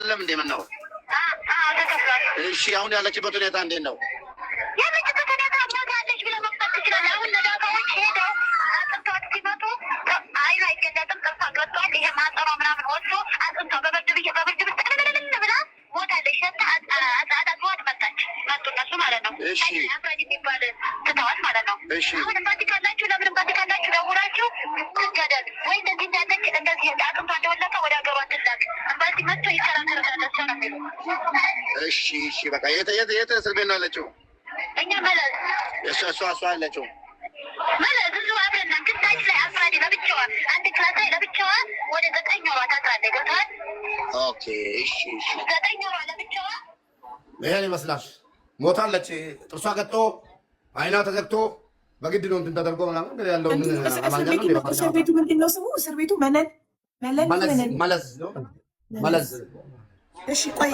ለምን እንደምነው? እሺ አሁን ያለችበት ሁኔታ እንዴት ነው? ያለችበት ሁኔታ ሞታለች ብለህ መፍታት ትችላለህ። አሁን ነዳቃዎች ሄደው አጥንቷት ሲመጡ አይኑ አይገለጥም፣ ጥርሷ ገብቷል። ይሄ ማጠሯ ምናምን ወጥቶ አጥንቷ በብርድ ብላ ሞታለች። ሸታ አጣጥዋት መጡ እነሱ ማለት ነው። አፍራጅ የሚባል ትተዋት ማለት ነው። አሁን እምባቲ ካላችሁ ለምን እምባቲ ካላችሁ ደውላችሁ ትገደል ወይ እንደዚህ እንዳለች እንደዚህ አጥንቷ እንደወለቀ ወደ ሀገሯ ትላክ እምባቲ መጥቶ ይከራከርታል ሰው ነው የሚሉ። እሺ በቃ የት እስር ቤት ነው ያለችው? እኛ መለስ እሷ ያለችው መለስ እዚሁ አብረና ግዳጅ ላይ አፍራጅ ለብቻዋ አንድ ክላስ ላይ ለብቻዋ ወደ 9 ወሯ ታስራለች። ገብቶሃል? ኦኬ እሺ 9 ወሯ ለብቻዋ ይሄን ይመስላል። ሞታለች። ጥርሷ ገጦ አይኗ ተዘግቶ በግድ ነው እንትን ተደርጎ ምናምን እንግዲህ ያለው ምን እስር ቤቱ ምንድን ነው ስሙ? እስር ቤቱ መለስ። እሺ ቆይ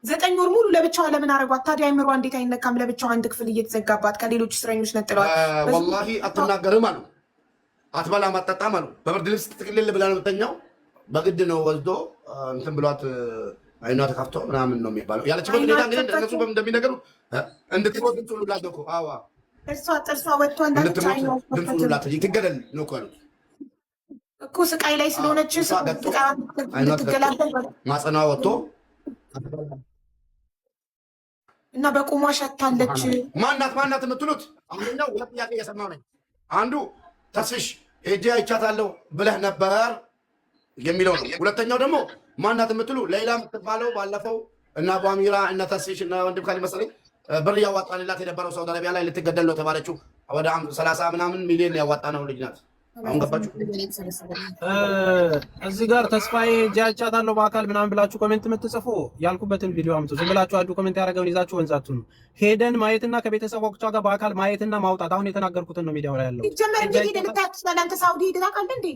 9 ወር ሙሉ ለብቻዋ ለምን አረጓት ታዲያ? አይምሯ እንዴት አይነካም? ለብቻዋ አንድ ክፍል እየተዘጋባት ከሌሎች እስረኞች ነጥለዋል። ወላሂ አትናገርም አሉ፣ አትበላም አትጠጣም አሉ። በብርድ ልብስ ትጥቅልል ብላ ነው የምተኛው። በግድ ነው ወስዶ እንትን ብሏት አይኗ ተከፍቶ ምናምን ነው የሚባለው። ያለችበት ሁኔታ እንግዲህ እነሱ በምን እንደሚነገሩ እንድትሞት ድምፅ ሁሉ ላደኩ ጥርሷ ወጥቷል። ድምፅ ሁሉ ላት ትገደል ነው እኮ ያሉት እኮ ስቃይ ላይ ስለሆነች ትገላበል ማጸኗ ወጥቶ እና በቁሟ ሸታለች። ማናት የምትሉት አንደኛው ሁለት ጥያቄ እየሰማሁ ነኝ። አንዱ ተስፍሽ ሄጄ አይቻታለሁ ብለህ ነበር የሚለው ነው። ሁለተኛው ደግሞ ማናት የምትሉ ሌላ የምትባለው ባለፈው እና አሚራ እና ተስፍሽ እና ወንድም ካሊ መሰለኝ ብር ያዋጣንላት የነበረው ሳውዲ አረቢያ ላይ ልትገደል ነው ተባለችው። ወደ 30 ምናምን ሚሊዮን ያዋጣ ነው ልጅ ናት። አሁን ገባችሁ? እዚህ ጋር ተስፋዬ ሄጄ አይቻታለሁ በአካል ምናምን ብላችሁ ኮሜንት የምትጽፉ ያልኩበትን ቪዲዮ አምጡ። ዝም ብላችሁ አንዱ ኮሜንት ያደረገውን ይዛችሁ ወንዛችሁ ነው ሄደን ማየትና ከቤተሰቦቿ ጋር በአካል ማየትና ማውጣት። አሁን የተናገርኩትን ነው ሚዲያው ላይ ያለው። ጀመር እንዴ ሄደልታችሁ ስለአንተ ሳውዲ ሄደህ ታውቃለህ እንዴ?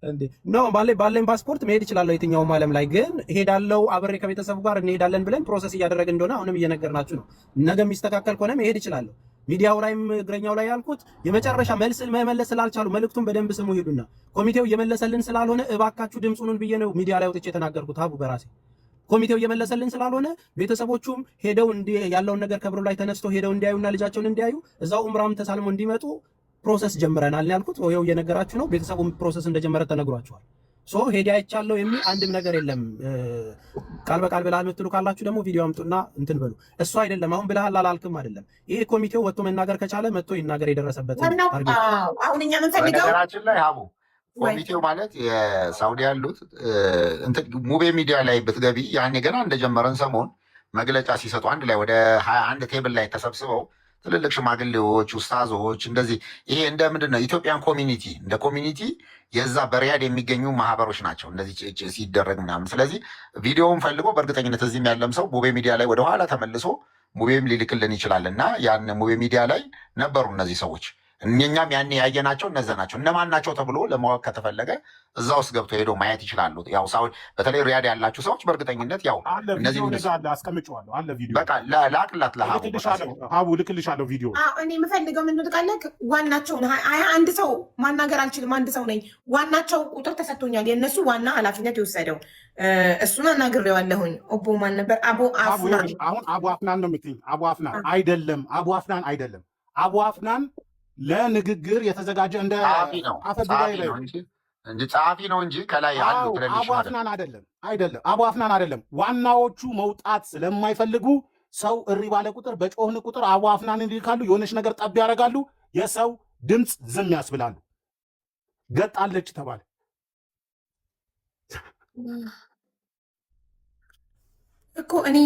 እንዴ ኖ ባለኝ ፓስፖርት መሄድ እችላለሁ የትኛውም ዓለም ላይ ግን ሄዳለሁ አብሬ ከቤተሰቡ ጋር እንሄዳለን ብለን ፕሮሰስ እያደረግን እንደሆነ አሁንም እየነገርናችሁ ነው። ነገ የሚስተካከል ከሆነ መሄድ እችላለሁ። ሚዲያው ላይም እግረኛው ላይ ያልኩት የመጨረሻ መልስ መመለስ ስላልቻሉ መልእክቱን በደንብ ስሙ ሄዱና ኮሚቴው እየመለሰልን ስላልሆነ እባካችሁ ድምጹን ብዬ ነው ሚዲያ ላይ ወጥቼ የተናገርኩት። አቡ በራሴ ኮሚቴው እየመለሰልን ስላልሆነ ቤተሰቦቹም ሄደው ያለውን ነገር ከብሮ ላይ ተነስቶ ሄደው እንዲያዩና ልጃቸውን እንዲያዩ እዛው ኡምራም ተሳልሞ እንዲመጡ ፕሮሰስ ጀምረናል ያልኩት ወይው እየነገራችሁ ነው። ቤተሰቡም ፕሮሰስ እንደጀመረ ተነግሯቸዋል። ሶ ሄዲ አይቻለሁ የሚል አንድም ነገር የለም። ቃል በቃል ብለሃል የምትሉ ካላችሁ ደግሞ ቪዲዮ አምጡና እንትን በሉ። እሱ አይደለም አሁን ብለሃል አላልክም አይደለም። ይሄ ኮሚቴው ወጥቶ መናገር ከቻለ መጥቶ ይናገር የደረሰበት አሁን እኛ የምንፈልገው ነገራችን ላይ ሀቡ ኮሚቴው ማለት የሳውዲ ያሉት ሙቤ ሚዲያ ላይ ብትገቢ ያኔ ገና እንደጀመረን ሰሞን መግለጫ ሲሰጡ አንድ ላይ ወደ 21 ቴብል ላይ ተሰብስበው ትልልቅ ሽማግሌዎች፣ ኡስታዞች እንደዚህ ይሄ እንደ ምንድን ነው ኢትዮጵያን ኮሚኒቲ እንደ ኮሚኒቲ የዛ በሪያድ የሚገኙ ማህበሮች ናቸው እንደዚህ ሲደረግ ምናምን። ስለዚህ ቪዲዮውን ፈልጎ በእርግጠኝነት እዚህም ያለም ሰው ሙቤ ሚዲያ ላይ ወደኋላ ተመልሶ ሙቤም ሊልክልን ይችላል እና ያን ሙቤ ሚዲያ ላይ ነበሩ እነዚህ ሰዎች። እኛም ያኔ ያየናቸው እነዛ ናቸው። እነማን ናቸው ተብሎ ለማወቅ ከተፈለገ እዛ ውስጥ ገብቶ ሄዶ ማየት ይችላሉ። ያው ሳውዲ በተለይ ሪያድ ያላችሁ ሰዎች በርግጠኝነት ያው እነዚህ አስቀምጬዋለሁ አለ ቪዲዮ በቃ ላቅላት ለሀቡ ልክልሻለሁ ቪዲዮ። እኔ የምፈልገው ምን ልቃለክ ዋናቸው አንድ ሰው ማናገር አልችልም። አንድ ሰው ነኝ። ዋናቸው ቁጥር ተሰጥቶኛል። የእነሱ ዋና ኃላፊነት የወሰደው እሱን አናግሬዋለሁኝ። ኦቦ ማን ነበር? አቡ አፍናን። አሁን አቡ አፍናን ነው የምትይኝ? አቡ አፍናን አይደለም። አቡ አፍናን አይደለም። አቡ አፍናን ለንግግር የተዘጋጀ እንደ አፈ ጉባኤ ላይ እንጂ ጸሐፊ ነው እንጂ ከላይ አሉ ትለልሽ። አቡ አፍናን አይደለም። አቡ አፍናን አይደለም። ዋናዎቹ መውጣት ስለማይፈልጉ ሰው እሪ ባለ ቁጥር በጮህን ቁጥር አቡ አፍናን ይልካሉ። የሆነች ነገር ጠብ ያደርጋሉ። የሰው ድምፅ ዝም ያስብላሉ። ገጣለች ተባለ። እኮ እኔ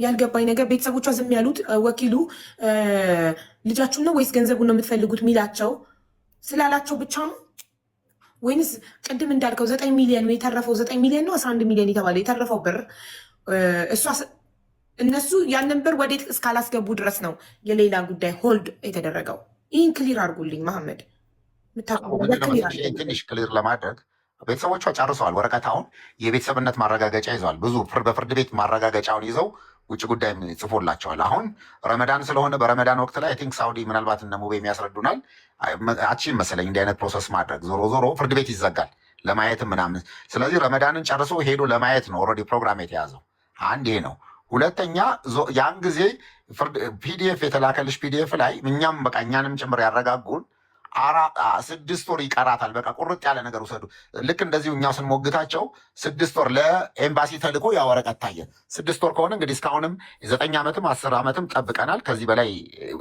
ያልገባኝ ነገር ቤተሰቦቿ ዝም ያሉት ወኪሉ ልጃችሁን ነው ወይስ ገንዘቡን ነው የምትፈልጉት ሚላቸው ስላላቸው ብቻ ነው ወይንስ ቅድም እንዳልከው 9 ሚሊዮን የተረፈው 9 ሚሊዮን ነው 11 ሚሊዮን የተባለው የተረፈው ብር እነሱ ያንን ብር ወዴት እስካላስገቡ ድረስ ነው የሌላ ጉዳይ ሆልድ የተደረገው? ይህን ክሊር አድርጉልኝ መሐመድ። ትንሽ ክሊር ለማድረግ ቤተሰቦቿ ጨርሰዋል። ወረቀት አሁን የቤተሰብነት ማረጋገጫ ይዘዋል። ብዙ በፍርድ ቤት ማረጋገጫውን ይዘው ውጭ ጉዳይ ጽፎላቸዋል። አሁን ረመዳን ስለሆነ በረመዳን ወቅት ላይ ቲንክ ሳውዲ ምናልባት እነ ሙቤ የሚያስረዱናል አቺን መሰለኝ እንዲህ አይነት ፕሮሰስ ማድረግ ዞሮ ዞሮ ፍርድ ቤት ይዘጋል። ለማየትም ምናምን። ስለዚህ ረመዳንን ጨርሶ ሄዶ ለማየት ነው ኦልሬዲ ፕሮግራም የተያዘው። አንድ ይሄ ነው። ሁለተኛ ያን ጊዜ ፒዲኤፍ የተላከልሽ ፒዲኤፍ ላይ እኛም በቃ እኛንም ጭምር ያረጋጉን 6 ወር ይቀራታል። በቃ ቁርጥ ያለ ነገር ውሰዱ። ልክ እንደዚሁ እኛ ስንሞግታቸው 6 ወር ለኤምባሲ ተልኮ ያ ወረቀት ታየ። 6 ወር ከሆነ እንግዲህ እስካሁንም 9 ዓመትም 10 ዓመትም ጠብቀናል። ከዚህ በላይ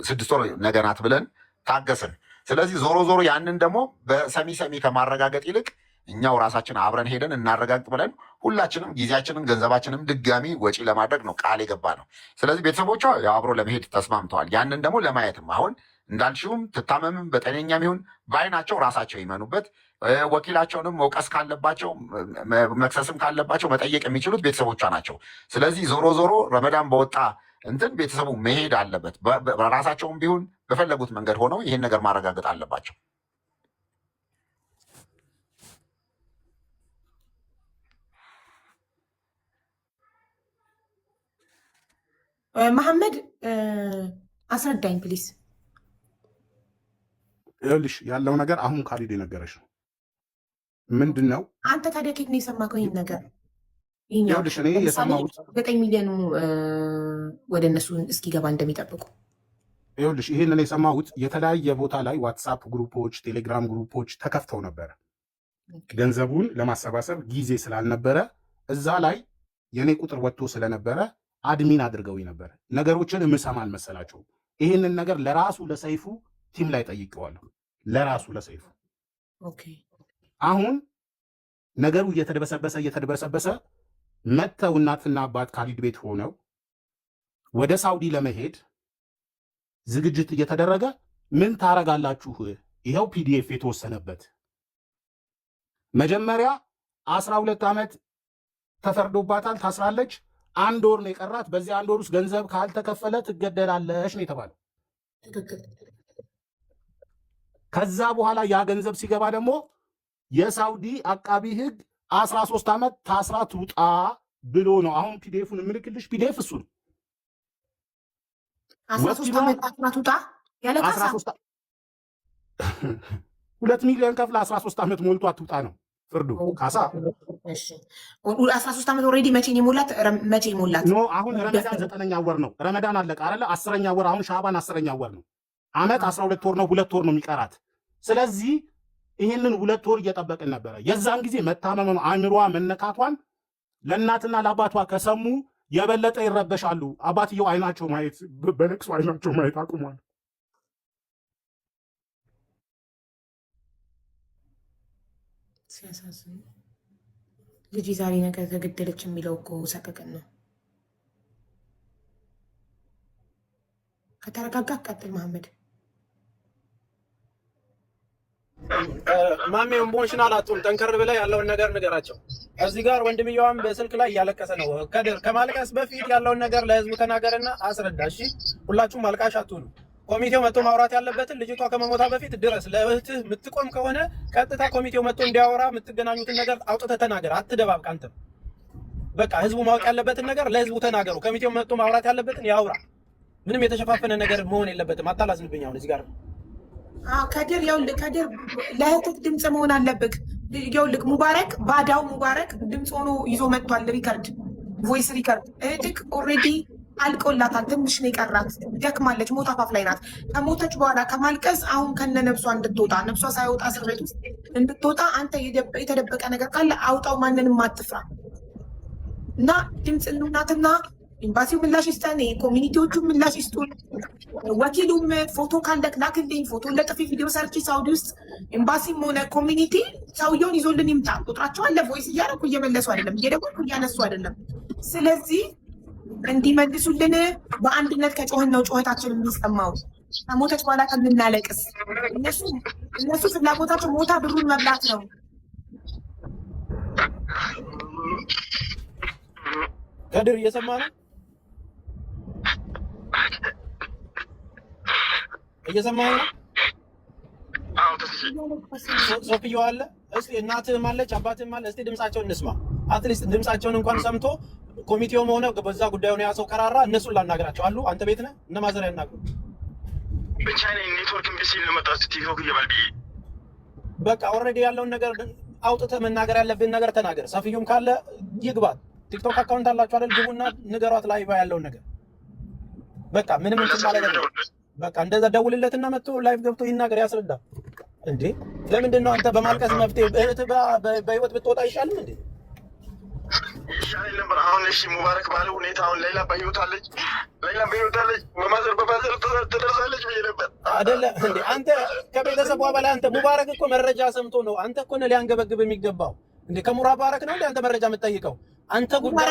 6 ወር ነገናት ብለን ታገስን። ስለዚህ ዞሮ ዞሮ ያንን ደግሞ በሰሚ ከማረጋገጥ ይልቅ እኛው ራሳችን አብረን ሄደን እናረጋግጥ ብለን ሁላችንም ጊዜያችንን ገንዘባችንም ድጋሚ ወጪ ለማድረግ ነው ቃል የገባ ነው። ስለዚህ ቤተሰቦቿ አብሮ ለመሄድ ተስማምተዋል። ያንን ደግሞ ለማየትም አሁን እንዳልሽውም ትታመምም በጤነኛም ይሁን በአይናቸው ራሳቸው ይመኑበት። ወኪላቸውንም መውቀስ ካለባቸው መክሰስም ካለባቸው መጠየቅ የሚችሉት ቤተሰቦቿ ናቸው። ስለዚህ ዞሮ ዞሮ ረመዳን በወጣ እንትን ቤተሰቡ መሄድ አለበት። በራሳቸውም ቢሆን በፈለጉት መንገድ ሆነው ይህን ነገር ማረጋገጥ አለባቸው። መሐመድ አስረዳኝ ፕሊስ። ይኸውልሽ ያለው ነገር አሁን ካሊድ የነገረሽ ነው። ምንድን ነው አንተ ታዲያ ከየት ነው የሰማከው ይህን ነገር? ይኸውልሽ እኔ የሰማሁት 9 ሚሊዮኑ ወደ እነሱ እስኪገባ እንደሚጠብቁ። ይኸውልሽ ይህንን የሰማሁት የተለያየ ቦታ ላይ ዋትሳፕ ግሩፖች፣ ቴሌግራም ግሩፖች ተከፍተው ነበረ። ገንዘቡን ለማሰባሰብ ጊዜ ስላልነበረ እዛ ላይ የእኔ ቁጥር ወጥቶ ስለነበረ አድሚን አድርገው ነበር። ነገሮችን የምሰማ አልመሰላቸውም። ይህንን ነገር ለራሱ ለሰይፉ ቲም ላይ ጠይቀዋለሁ። ለራሱ ለሰይፉ አሁን ነገሩ እየተደበሰበሰ መጥተው እናትና አባት ካሊድ ቤት ሆነው ወደ ሳውዲ ለመሄድ ዝግጅት እየተደረገ ምን ታረጋላችሁ? ይኸው ፒዲኤፍ የተወሰነበት መጀመሪያ 12 ዓመት ተፈርዶባታል፣ ታስራለች። 1 ወር ነው የቀራት። በዚህ 1 ወር ውስጥ ገንዘብ ካልተከፈለ ትገደላለሽ ነው የተባለው። ከዛ በኋላ ያ ገንዘብ ሲገባ ደግሞ የሳውዲ አቃቢ ሕግ 13 ዓመት ታስራ ትውጣ ብሎ ነው። አሁን ፒዲኤፉን የምልክልሽ ፒዲኤፍ እሱ ነው። 13 ዓመት ታስራ ትውጣ ያለ ካሳ 2 ሚሊዮን ከፍላ 13 ዓመት ሞልቷ ትውጣ ነው ፍርዱ። ካሳ 13 ዓመት ኦልሬዲ መቼ የሞላት? መቼ የሞላት ኖ አሁን ረመዳን 9ኛ ወር ነው። ረመዳን አለቀ አይደለ? 10ኛ ወር አሁን ሻባን 10ኛ ወር ነው። ዓመት 12 ወር ነው። 2 ወር ነው የሚቀራት። ስለዚህ ይህንን 2 ወር እየጠበቅን ነበረ። የዛን ጊዜ መታመመን አእምሯ መነካቷን ለእናትና ለአባቷ ከሰሙ የበለጠ ይረበሻሉ። አባትየው አይናቸው ማየት በለቅሶ አይናቸው ማየት አቁሟል። ሲያሳዝን ልጅ ዛሬ ነገር ተገደለች የሚለው እኮ ሰቀቀን ነው። ከተረጋጋ ቀጥል መሐመድ። ማሜ ኢሞሽናል አትሁን፣ ጠንከር ብለህ ያለውን ነገር ንገራቸው። እዚህ ጋር ወንድምየዋም በስልክ ላይ እያለቀሰ ነው። ከድር ከማልቀስ በፊት ያለውን ነገር ለህዝቡ ተናገርና አስረዳ። እሺ ሁላችሁም አልቃሽ አትሁኑ። ኮሚቴው መጥቶ ማውራት ያለበትን ልጅቷ ከመሞታ በፊት ድረስ ለእህትህ የምትቆም ከሆነ ቀጥታ ኮሚቴው መጥቶ እንዲያወራ የምትገናኙትን ነገር አውጥተህ ተናገር። አትደባብቅ። አንተም በቃ ህዝቡ ማወቅ ያለበትን ነገር ለህዝቡ ተናገሩ። ኮሚቴው መጥቶ ማውራት ያለበትን ያውራ። ምንም የተሸፋፈነ ነገር መሆን የለበትም። አታላዝንብኝ። አሁን እዚህ ጋር ከድር ይኸውልህ፣ ከድር ለእህትህ ድምፅ መሆን አለብህ። ይኸውልህ ሙባረክ ባዳው ሙባረክ ድምፅ ሆኖ ይዞ መጥቷል። ሪከርድ ቮይስ ሪከርድ። እህትህ ኦልሬዲ አልቆላታል። ትንሽ ነው የቀራት። ደክማለች። ሞት አፋፍ ላይ ናት። ከሞተች በኋላ ከማልቀስ አሁን ከነ ነብሷ እንድትወጣ ነብሷ ሳይወጣ እስር ቤት ውስጥ እንድትወጣ አንተ የተደበቀ ነገር ካለ አውጣው። ማንንም አትፍራ እና ድምፅ እንሁናትና ኤምባሲው ምላሽ ይስጠን፣ ኮሚኒቲዎቹ ምላሽ ይስጡን። ወኪሉም ፎቶ ካለክ ላክልኝ። ፎቶ ለጥፊ ቪዲዮ ሰርች ሳውዲ ውስጥ ኤምባሲም ሆነ ኮሚኒቲ ሰውየውን ይዞልን ይምጣ። ቁጥራቸው አለ። ቮይስ እያደረኩ እየመለሱ አይደለም፣ እየደወልኩ እያነሱ አይደለም። ስለዚህ እንዲመልሱልን በአንድነት ከጮህን ነው ጮኸታችን የሚሰማው። ከሞተች በኋላ ከምናለቅስ እነሱ ፍላጎታቸው ሞታ ብሩን መብላት ነው። ከድር እየሰማ ነው? እየሰማ ነው? ሶፍየው አለ። እስቲ እናትህም አለች አባትህም አለ። እስቲ ድምጻቸውን እንስማ። አትሊስት ድምጻቸውን እንኳን ሰምቶ ኮሚቴውም ሆነ በዛ ጉዳዩን የያዘው ቀራራ እነሱን ላናገራቸው አሉ። አንተ ቤት ነህ? እነ ማዘር ያናግሩ። ብቻ ኔትወርክ እምቢ ሲል ነው መጣሁ። ቲክቶክ እየባል ብዬ በቃ ኦልሬዲ ያለውን ነገር አውጥተህ መናገር ያለብን ነገር ተናገር። ሰፊዩም ካለ ይግባት። ቲክቶክ አካውንት አላችሁ አይደል? ግቡና ንገሯት ላይ ያለውን ነገር በቃ ምንም እንትን ማለት ነው። በቃ እንደዛ ደውልለትና መጥቶ ላይቭ ገብቶ ይናገር፣ ያስረዳ። እንዴ ለምንድን ነው አንተ በማልቀስ መፍትሄ? እህት በህይወት ብትወጣ አይሻልም እንዴ? ይሻል ነበር። አሁን እሺ ሙባረክ ባለ ሁኔታ አሁን ሌላ በህይወት አለች፣ ሌላ በህይወት አለች፣ በማዘር ትደርሳለች ብዬ ነበር አይደለ እንዴ? አንተ ከቤተሰቧ በላይ አንተ ሙባረክ እኮ መረጃ ሰምቶ ነው። አንተ እኮ ነህ ሊያንገበግብ የሚገባው እንዴ? ከሙባረክ ነው እንዴ አንተ መረጃ የምትጠይቀው? አንተ ጉዳይ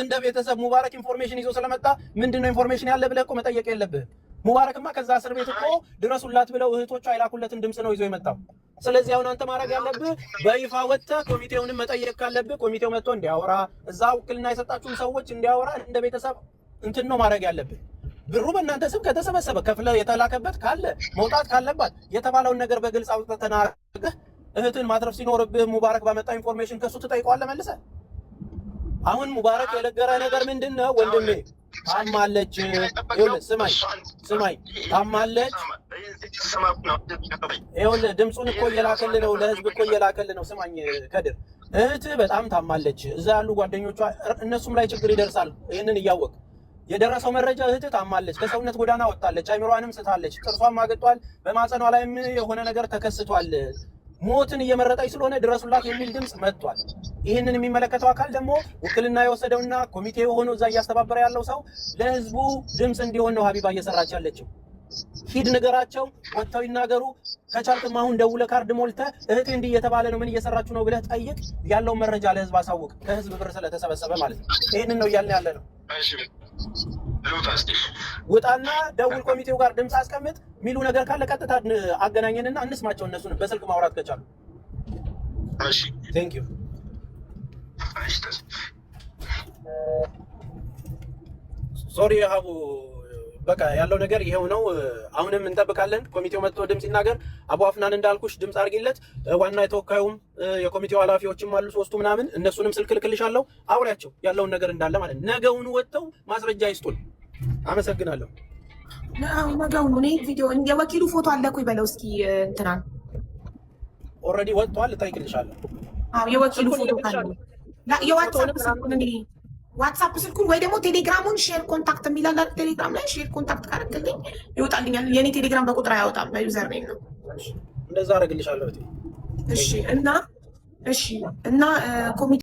እንደ ቤተሰብ ሙባረክ ኢንፎርሜሽን ይዞ ስለመጣ ምንድነው ኢንፎርሜሽን ያለ ብለህ እኮ መጠየቅ የለብህም። ሙባረክማ ከዛ እስር ቤት እኮ ድረሱላት ብለው እህቶቿ አይላኩለትን ድምፅ ነው ይዞ የመጣው። ስለዚህ አሁን አንተ ማድረግ ያለብህ በይፋ ወጥተህ ኮሚቴውንም መጠየቅ ካለብህ ኮሚቴው መጥቶ እንዲያወራ፣ እዛ ውክልና የሰጣችሁን ሰዎች እንዲያወራ እንደ ቤተሰብ እንትን ነው ማድረግ ያለብህ። ብሩ በእናንተ ስም ከተሰበሰበ ከፍለ የተላከበት ካለ መውጣት ካለባት የተባለውን ነገር በግልጽ አውጥተህ ተናግረህ እህትን ማትረፍ ሲኖርብህ ሙባረክ ባመጣ ኢንፎርሜሽን ከሱ ትጠይቀዋለህ መልሰህ። አሁን ሙባረክ የነገረ ነገር ምንድን ነው ወንድሜ? ታማለች። ይኸውልህ ስማኝ፣ ታማለች። ይኸውልህ ድምፁን እኮ እየላከልህ ነው፣ ለህዝብ እኮ እየላከልህ ነው። ስማኝ ከድር፣ እህትህ በጣም ታማለች። እዛ ያሉ ጓደኞቿ እነሱም ላይ ችግር ይደርሳል። ይህንን እያወቅ የደረሰው መረጃ እህትህ ታማለች፣ ከሰውነት ጎዳና ወጣለች፣ አይምሯንም ስታለች፣ ጥርሷም አግጧል፣ በማጸኗ ላይም የሆነ ነገር ተከስቷል። ሞትን እየመረጠች ስለሆነ ድረሱላት የሚል ድምፅ መጥቷል። ይህንን የሚመለከተው አካል ደግሞ ውክልና የወሰደውና ኮሚቴ ሆኖ እዛ እያስተባበረ ያለው ሰው ለህዝቡ ድምፅ እንዲሆን ነው ሀቢባ እየሰራች ያለችው። ሂድ ንገራቸው፣ ወጥተው ይናገሩ። ከቻልክም አሁን ደውለህ ካርድ ሞልተህ እህቴ እንዲህ እየተባለ ነው ምን እየሰራችሁ ነው ብለህ ጠይቅ። ያለውን መረጃ ለህዝብ አሳውቅ። ከህዝብ ብር ስለተሰበሰበ ማለት ነው። ይህንን ነው እያልን ያለ ነው። ውጣና ደውል፣ ኮሚቴው ጋር ድምፅ አስቀምጥ። ሚሉ ነገር ካለ ቀጥታ አገናኘንና እንስማቸው። እነሱን በስልክ ማውራት ከቻሉ እሺ። ቴንክ ዩ። ሶሪ ሀቡ፣ በቃ ያለው ነገር ይሄው ነው። አሁንም እንጠብቃለን። ኮሚቴው መጥቶ ድምፅ ይናገር። አቡ አፍናን እንዳልኩሽ ድምፅ አድርጊለት። ዋና የተወካዩም የኮሚቴው ኃላፊዎችም አሉ 3ቱ ምናምን፣ እነሱንም ስልክ ልክልሻለሁ። አውሪያቸው ያለውን ነገር እንዳለ ማለት ነው። ነገውኑ ወጥተው ማስረጃ ይስጡን። አመሰግናለሁ። ነገውኑ እኔ ቪዲዮ የወኪሉ ፎቶ አለ እኮ ይበለው እስኪ እንትና ኦልሬዲ ወጥቷል። እጠይቅልሻለሁ። አዎ የወኪሉ ፎቶ ካለ የዋትስአፕ ስልኩን ዋትስአፕ ስልኩን ወይ ደግሞ ቴሌግራሙን ሼር ኮንታክት የሚላል ቴሌግራም ላይ ሼር ኮንታክት ካረክልኝ ይወጣልኛል። የኔ ቴሌግራም በቁጥር አያወጣም፣ በዩዘር ኔም ነው። እንደዛ አደርግልሻለሁ። እሺ እና ኮሚቴ